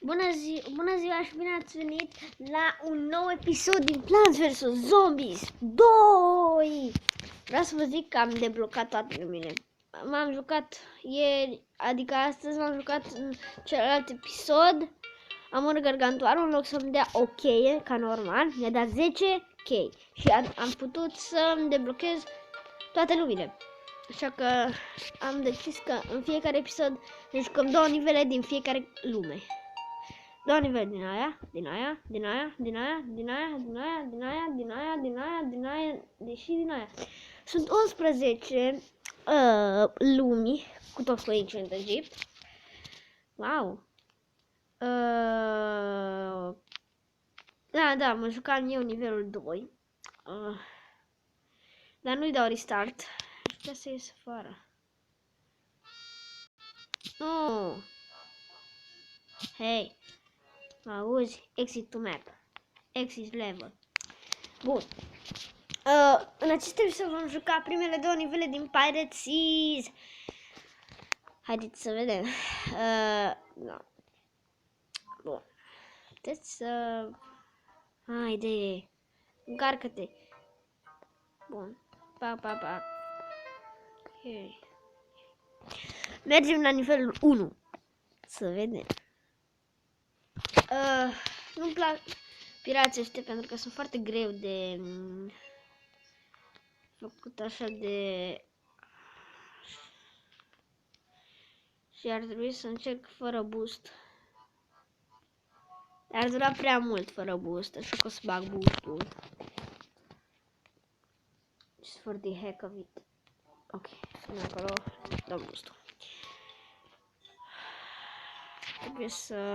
Bună ziua și bine ați venit la un nou episod din Plants vs Zombies 2! Vreau să vă zic că am deblocat toate lumile. M-am jucat ieri, adică astăzi m-am jucat în celălalt episod. Am un gargantuar, în loc să-mi dea o cheie, ca normal, mi-a dat 10 chei. Și am putut să-mi deblochez toate lumile. Așa că am decis că în fiecare episod ne jucăm 2 nivele din fiecare lume. 2 nivele din aia, și din aia. Sunt 11 lumi cu tot cu Ancient Egypt. Wow! Da, mă jucam eu nivelul 2. Dar nu-i dau restart. Aș putea să ies afară. No! Hei! Mă auzi? Exit to map. Exit level. Bun. În acest episod vom juca primele 2 nivele din Pirate Seas. Haideți să vedem. No. Bun. Puteți să... Haide. Încarcă-te. Bun. Pa. Okay. Mergem la nivelul 1. Să vedem. Nu-mi plac pirații ăștia pentru că sunt foarte greu de făcut așa de... Și ar trebui să încerc fără boost. Ar dura prea mult fără boost, așa că o să bag boost-ul. Just for the heck of it. Ok, până acolo dau boost-ul. Trebuie să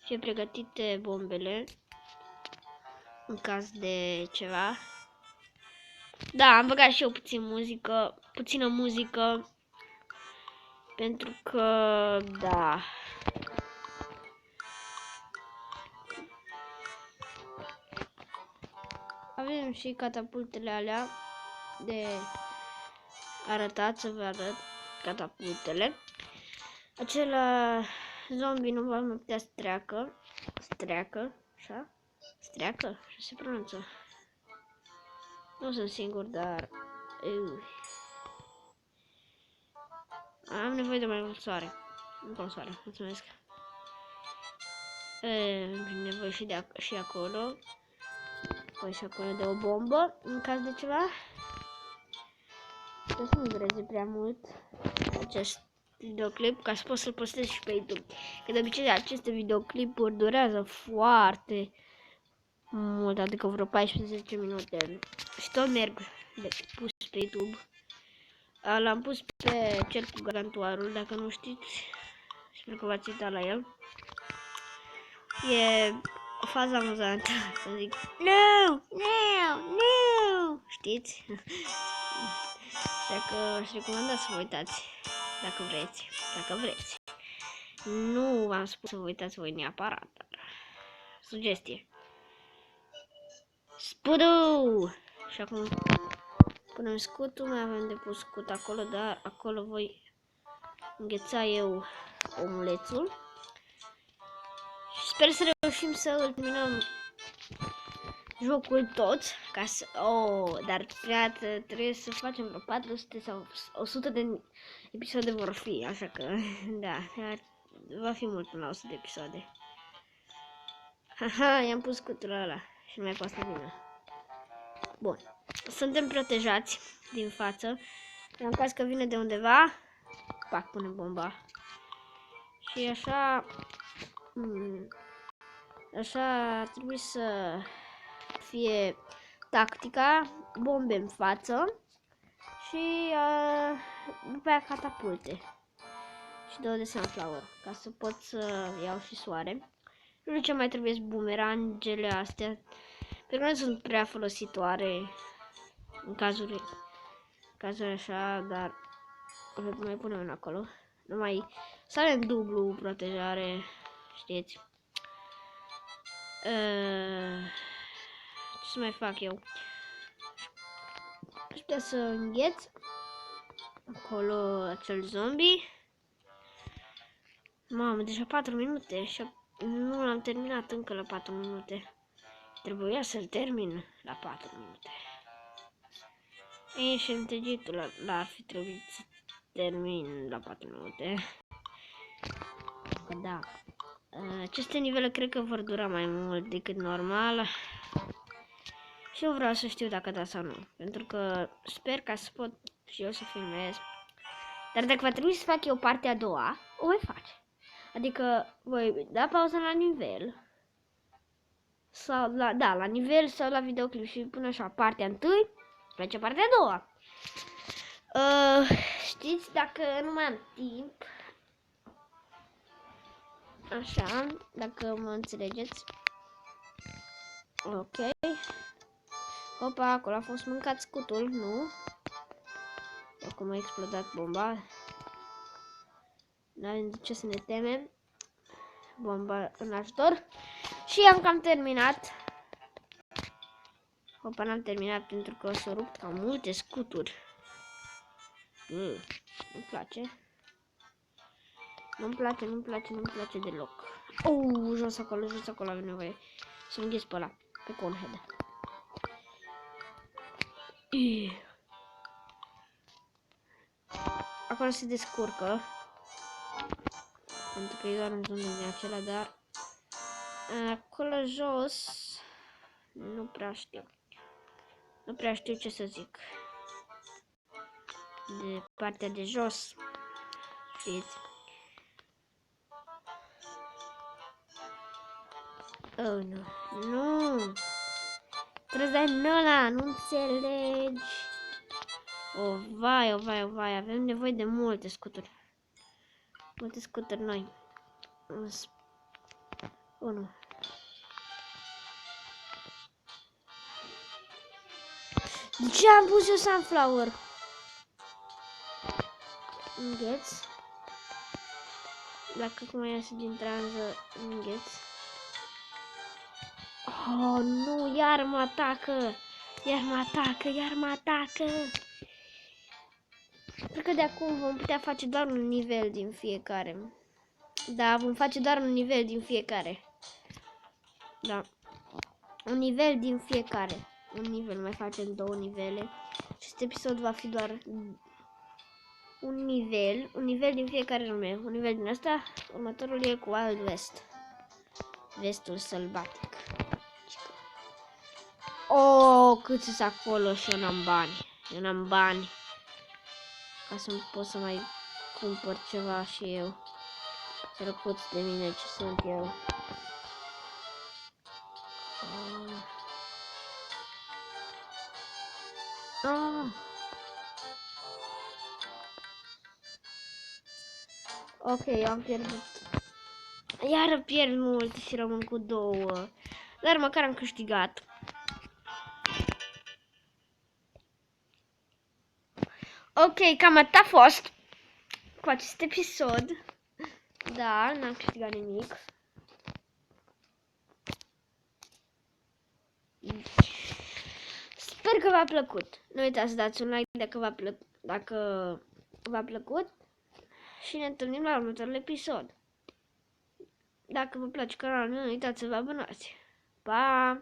fie pregătite bombele în caz de ceva. Da, am băgat și eu puțină muzică, pentru că, da. Avem și catapultele alea de arătat, să vă arăt catapultele. Acela zombie nu va mai putea să treacă, așa? Streacă? Așa se pronunță. Nu sunt singur, dar... Am nevoie de mai mult soare. Încă o soare, mulțumesc. Am nevoie și acolo. Păi și acolo de o bombă, în caz de ceva. Trebuie să nu dureze prea mult acest videoclip, ca să pot să-l postez și pe YouTube. Că de obicei aceste videoclipuri durează foarte mult, adică vreo 14 minute. Și tot merg de pus pe YouTube. L-am pus pe cel cu gargantuarul, dacă nu știți. Sper că v-ați uitat la el. E o fază amuzantă, să zic. No! Știți? Așa că aș recomanda să vă uitați, dacă vreți. Nu v-am spus să vă uitați voi neapărat, dar sugestie. Spudu! Și acum punem scutul, mai avem de pus scut acolo, dar acolo voi îngheța eu omulețul. Și sper să reușim să îl terminăm jocul tot, ca să... dar trebuie să facem vreo 400 sau 100 de episoade vor fi, așa că, da, va fi mult până la 100 de episoade. Haha, i-am pus scutul ăla și nu mai poate să vină. Bun, suntem protejați din față, în caz că vine de undeva, pac, punem bomba. Și așa, așa trebuie să fie tactica, bombe în față și după aia catapulte și 2 de sunflower, ca să pot să iau și soare. Nu știu ce mai trebuie bumerangele astea, pentru că nu sunt prea folositoare în cazuri așa, dar mai punem în acolo. Numai să avem dublu protejare, știți. Ce să mai fac eu? Aș putea să îngheț acolo acel zombie. Mamă, deja 4 minute și nu l-am terminat încă la 4 minute. Trebuia să-l termin la 4 minute. E și întregitul ar fi trebuit să termin la 4 minute. Că da. Aceste nivele cred că vor dura mai mult decât normal. Și eu vreau să știu dacă da sau nu. Pentru că sper ca să pot și eu să filmez. Dar dacă va trebui să fac eu partea a doua, o voi face. Adică voi da pauză la nivel. Sau la nivel sau la videoclip și până așa, partea întâi, face partea a doua. Știți, dacă nu mai am timp, așa, dacă mă înțelegeți. Ok. Opa, acolo a fost mâncat scutul, nu? Acum a explodat bomba. N-avem de ce să ne temem. Bomba în ajutor. Și am cam terminat. Opa, n-am terminat pentru că s-au rupt cam multe scuturi. Nu-mi place. Nu-mi place deloc. Jos acolo avem nevoie să îngheț pe ăla, pe Conehead. Acolo se descurcă. Pentru că e doar un zonă din acela, dar acolo jos nu prea știu. Nu prea știu ce să zic. De partea de jos, știți. Oh, nu. Nu! Trebuie să ăla, nu înțelegi. O vai, avem nevoie de multe scuturi. Multe scuturi noi. Nu. De ce am pus eu sunflower? Îngheț. Dacă acum iasă din tranză, îngheț. Oh, nu, iar mă atacă. Iar mă atacă. Cred că de acum vom putea face doar un nivel din fiecare. Da, vom face doar un nivel din fiecare. Da. Un nivel din fiecare. Un nivel, mai facem 2 nivele. Acest episod va fi doar un nivel din fiecare lume. Un nivel din asta, următorul e cu Wild West. Vestul sălbatic. Oh, cât sunt acolo și eu n-am bani. Eu n-am bani. Ca să pot să mai cumpăr ceva și eu. Sărăcuți de mine ce sunt eu. Ok, am pierdut. Iar pierd mult și rămân cu 2. Dar măcar am câștigat. Ok, cam atât a fost cu acest episod. Da, n-am câștigat nimic. Sper că v-a plăcut. Nu uitați să dați un like dacă v-a plăcut. Și ne întâlnim la următorul episod. Dacă vă place canalul, nu uitați să vă abonați. Pa!